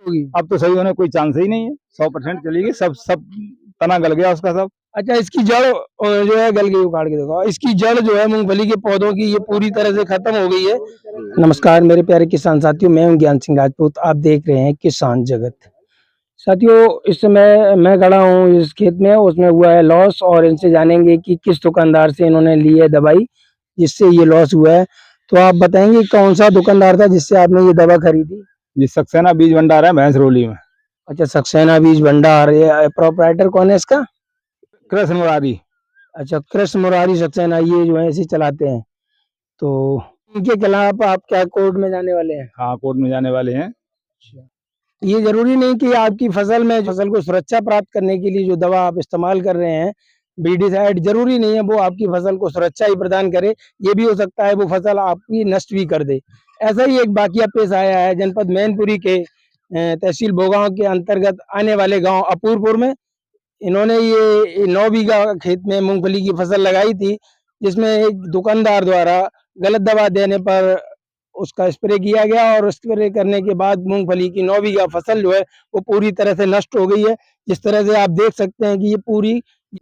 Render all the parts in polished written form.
होगी। अब तो सही होने कोई चांस ही नहीं है, 100% चलेगी। सब सब तना गल गया उसका सब। अच्छा, इसकी जड़ जो है गल गई, उखाड़ के देखो, इसकी जड़ जो है मूंगफली के पौधों की ये पूरी तरह से खत्म हो गई है। नमस्कार मेरे प्यारे किसान साथियों, मैं हूं ज्ञान सिंह राजपूत। आप देख रहे हैं किसान जगत। साथियों, इस समय मैं खड़ा हूं इस खेत में, उसमें हुआ है लॉस, और इनसे जानेंगे कि किस दुकानदार से इन्होंने ली है दवाई जिससे ये लॉस हुआ है। तो आप बताएंगे कौन सा दुकानदार था जिससे आपने ये दवा खरीदी? ये सक्सेना बीज भंडार है भैंसरोली में। अच्छा, सक्सेना बीज भंडार। ये प्रोपराइटर कौन है इसका? कृष्ण मुरारी। अच्छा, कृष्ण मुरारी सक्सेना, ये जो है इसे चलाते हैं। तो इनके खिलाफ आप क्या कोर्ट में जाने वाले हैं? हाँ, कोर्ट में जाने वाले हैं। ये जरूरी नहीं कि आपकी फसल को सुरक्षा प्राप्त करने के लिए जो दवा आप इस्तेमाल कर रहे हैं बीडीसाइड, जरूरी नहीं है वो आपकी फसल को सुरक्षा ही प्रदान करे। ये भी हो सकता है वो फसल आपकी नष्ट भी कर दे। ऐसा ही एक वाकया पेश आया है जनपद मैनपुरी के तहसील भोगांव के अंतर्गत आने वाले गांव अपूरपुर में। इन्होंने ये 9 बीघा खेत में मूंगफली की फसल लगाई थी, जिसमें एक दुकानदार द्वारा गलत दवा देने पर उसका स्प्रे किया गया, और स्प्रे करने के बाद मूंगफली की 9 बीघा फसल जो है वो पूरी तरह से नष्ट हो गई है। जिस तरह से आप देख सकते हैं कि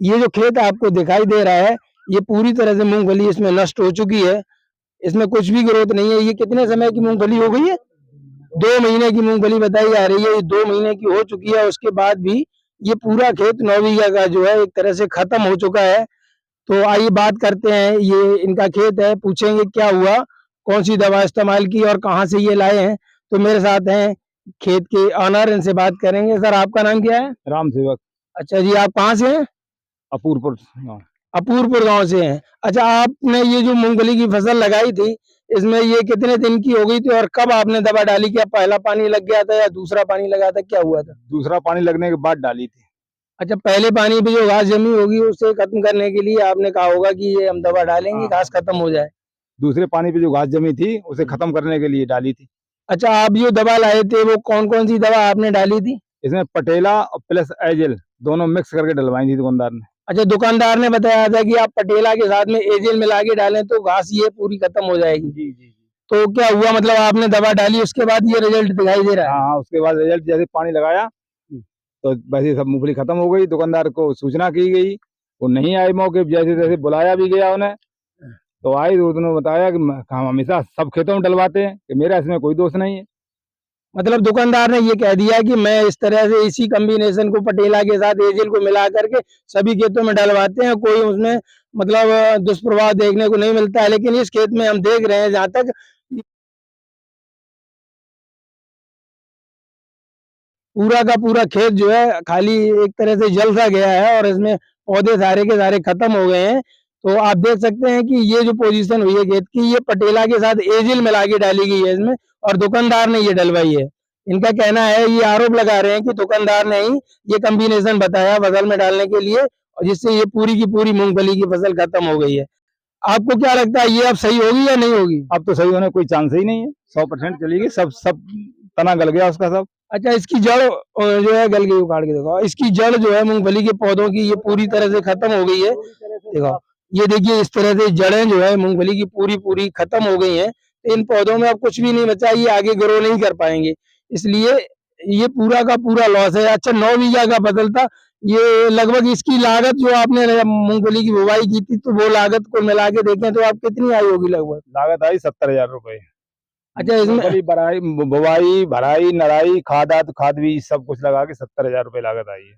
ये जो खेत आपको दिखाई दे रहा है, ये पूरी तरह से मूंगफली इसमें नष्ट हो चुकी है। इसमें कुछ भी ग्रोथ नहीं है। ये कितने समय की मूंगफली हो गई है? 2 महीने की मूंगफली बताई जा रही है। ये 2 महीने की हो चुकी है, उसके बाद भी ये पूरा खेत 9 बीघा का जो है एक तरह से खत्म हो चुका है। तो आइए बात करते हैं, ये इनका खेत है, पूछेंगे क्या हुआ, कौन सी दवा इस्तेमाल की और कहाँ से ये लाए हैं। तो मेरे साथ हैं खेत के ऑनर, इनसे बात करेंगे। सर, आपका नाम क्या है? राम सेवक। अच्छा जी, आप कहाँ से हैं? अपूरपुर। अपूरपुर गांव से हैं। अच्छा, आपने ये जो मूंगफली की फसल लगाई थी, इसमें ये कितने दिन की हो गई थी और कब आपने दवा डाली? क्या पहला पानी लग गया था या दूसरा पानी लगा था, क्या हुआ था? दूसरा पानी लगने के बाद डाली थी। अच्छा, पहले पानी पे जो घास जमी होगी उसे खत्म करने के लिए आपने कहा होगा कि ये हम दवा डालेंगे, घास खत्म हो जाए। दूसरे पानी पे जो घास जमी थी उसे खत्म करने के लिए डाली थी। अच्छा, आप जो दवा लाए थे वो कौन कौन सी दवा आपने डाली थी? इसमें पटेला और प्लस एजेल दोनों मिक्स करके डलवाई थी दुकानदार ने। अच्छा, दुकानदार ने बताया था कि आप पटेला के साथ में एजेल मिला के डालें तो घास ये पूरी खत्म हो जाएगी। जी जी जी। तो क्या हुआ, मतलब आपने दवा डाली उसके बाद ये रिजल्ट दिखाई दे रहा है? हाँ, उसके बाद रिजल्ट जैसे पानी लगाया तो वैसे सब मूंगफली खत्म हो गई। दुकानदार को सूचना की गई, वो नहीं आए मौके, जैसे जैसे बुलाया भी गया उन्हें तो आई, तो उन्होंने बताया कि हम हमेशा सब खेतों में डलवाते हैं, कि मेरा इसमें कोई दोष नहीं है। मतलब दुकानदार ने ये कह दिया कि मैं इस तरह से इसी कॉम्बिनेशन को पटेला के साथ एजेल को मिला करके सभी खेतों में डलवाते हैं, कोई उसमें मतलब दुष्प्रभाव देखने को नहीं मिलता है। लेकिन इस खेत में हम देख रहे हैं जहाँ तक पूरा का पूरा खेत जो है खाली एक तरह से जल सा गया है, और इसमें पौधे सारे के सारे खत्म हो गए हैं। तो आप देख सकते हैं कि ये जो पोजीशन हुई है खेत की, ये पटेला के साथ एजिल मिला के डाली गई है इसमें, और दुकानदार ने ये डलवाई है। इनका कहना है, ये आरोप लगा रहे हैं कि दुकानदार ने ही ये कॉम्बिनेशन बताया फसल में डालने के लिए, और जिससे ये पूरी की पूरी मूंगफली की फसल खत्म हो गई है। आपको क्या लगता है, ये अब सही होगी या नहीं होगी? अब तो सही होने कोई चांस ही नहीं है, 100% चलेगी। सब सब तना गल गया उसका सब। अच्छा, इसकी जड़ जो है गल गई, उखाड़ के देखो, इसकी जड़ जो है मूंगफली के पौधों की ये पूरी तरह से खत्म हो गई है। देखो, ये देखिए, इस तरह से जड़ें जो है मूंगफली की पूरी पूरी खत्म हो गई हैं। तो इन पौधों में अब कुछ भी नहीं बचा, ये आगे ग्रो नहीं कर पाएंगे, इसलिए ये पूरा का पूरा लॉस है। अच्छा, 9 बीघा का फसल था ये, लगभग इसकी लागत जो आपने मूंगफली की बुवाई की थी, तो वो लागत को मिला के देखें तो आप कितनी आई होगी लगभग? लागत आई 70,000 रुपए। अच्छा, इसमें बराई बुवाई भराई नराई खाद बीज सब कुछ लगा के 70,000 रुपए लागत आई है।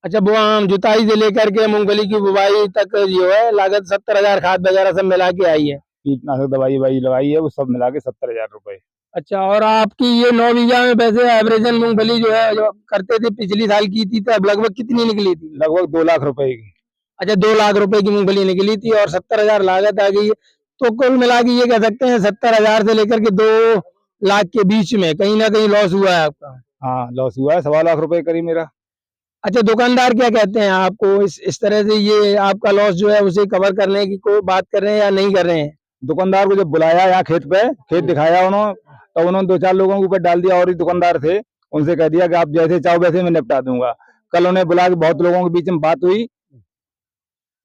अच्छा, वो जुताई से लेकर के मूंगफली की बुवाई तक जो है लागत 70,000, खाद वगैरह सब मिला के आई है। कीटनाशक दवाई वाई लगाई है, वो सब मिला के 70,000 रुपए। अच्छा, और आपकी ये 9 बीघा में वैसे एवरेजन मूंगफली जो है जो करते थे पिछली साल की थी, तो अब लगभग कितनी निकली थी? लगभग 2 लाख रुपए की। अच्छा, 2 लाख रुपए की मूंगफली निकली थी और 70,000 लागत आ गई है। तो कुल मिला के ये कह सकते हैं 70,000 से लेकर के 2 लाख के बीच में कहीं ना कहीं लॉस हुआ है आपका। हाँ, लॉस हुआ है, 1.25 लाख रुपए करीब मेरा। अच्छा, दुकानदार क्या कहते हैं आपको, इस तरह से ये आपका लॉस जो है उसे कवर करने की कोई बात कर रहे हैं या नहीं कर रहे हैं? दुकानदार को जब बुलाया यहाँ खेत पे, खेत दिखाया उन्होंने, तो उन्होंने 2-4 लोगों के ऊपर डाल दिया, और ही दुकानदार थे, उनसे कह दिया कि आप जैसे चाहो वैसे मैं निपटा दूंगा। कल उन्हें बुला के बहुत लोगों के बीच में बात हुई,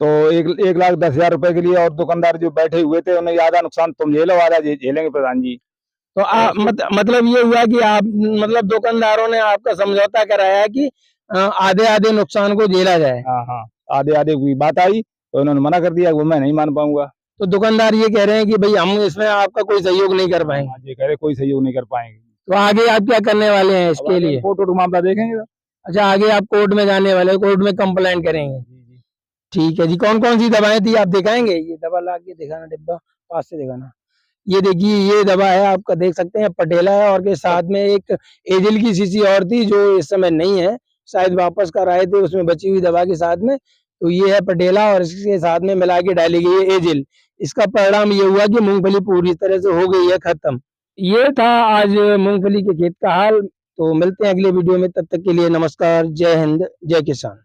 तो 1,10,000 रुपए के लिए, और दुकानदार जो बैठे हुए थे उन्हें, आधा नुकसान तुम झेलो, आधा झेलेंगे प्रधान जी। तो मतलब ये हुआ कि आप मतलब दुकानदारों ने आपका समझौता कराया कि आधे आधे नुकसान को झेला जाए। हाँ हाँ, आधे आधे की बात आई तो उन्होंने मना कर दिया, वो मैं नहीं मान पाऊंगा। तो दुकानदार ये कह रहे हैं कि भाई हम इसमें आपका कोई सहयोग नहीं कर पाएंगे। हाँ, ये कह रहे कोई सहयोग नहीं कर पाएंगे। तो आगे आप क्या करने वाले हैं इसके लिए? कोर्ट वोर्ट मामला देखेंगे। अच्छा, आगे आप कोर्ट में जाने वाले हैं, कोर्ट में कंप्लेंट करेंगे। ठीक है जी। कौन कौन सी दवाएं थी आप दिखाएंगे? ये दवा ला के दिखाना, डिब्बा पास से दिखाना। ये देखिए, ये दवा है, आपका देख सकते हैं पटेला है, और के साथ में एक एजिल की शीशी और थी जो इस समय नहीं है, शायद वापस कर आए थे उसमें बची हुई दवा के साथ में। तो ये है पटेला और इसके साथ में मिला के डाली गई है एजिल। इसका परिणाम ये हुआ कि मूंगफली पूरी तरह से हो गई है खत्म। ये था आज मूंगफली के खेत का हाल। तो मिलते हैं अगले वीडियो में, तब तक के लिए नमस्कार, जय हिंद, जय किसान।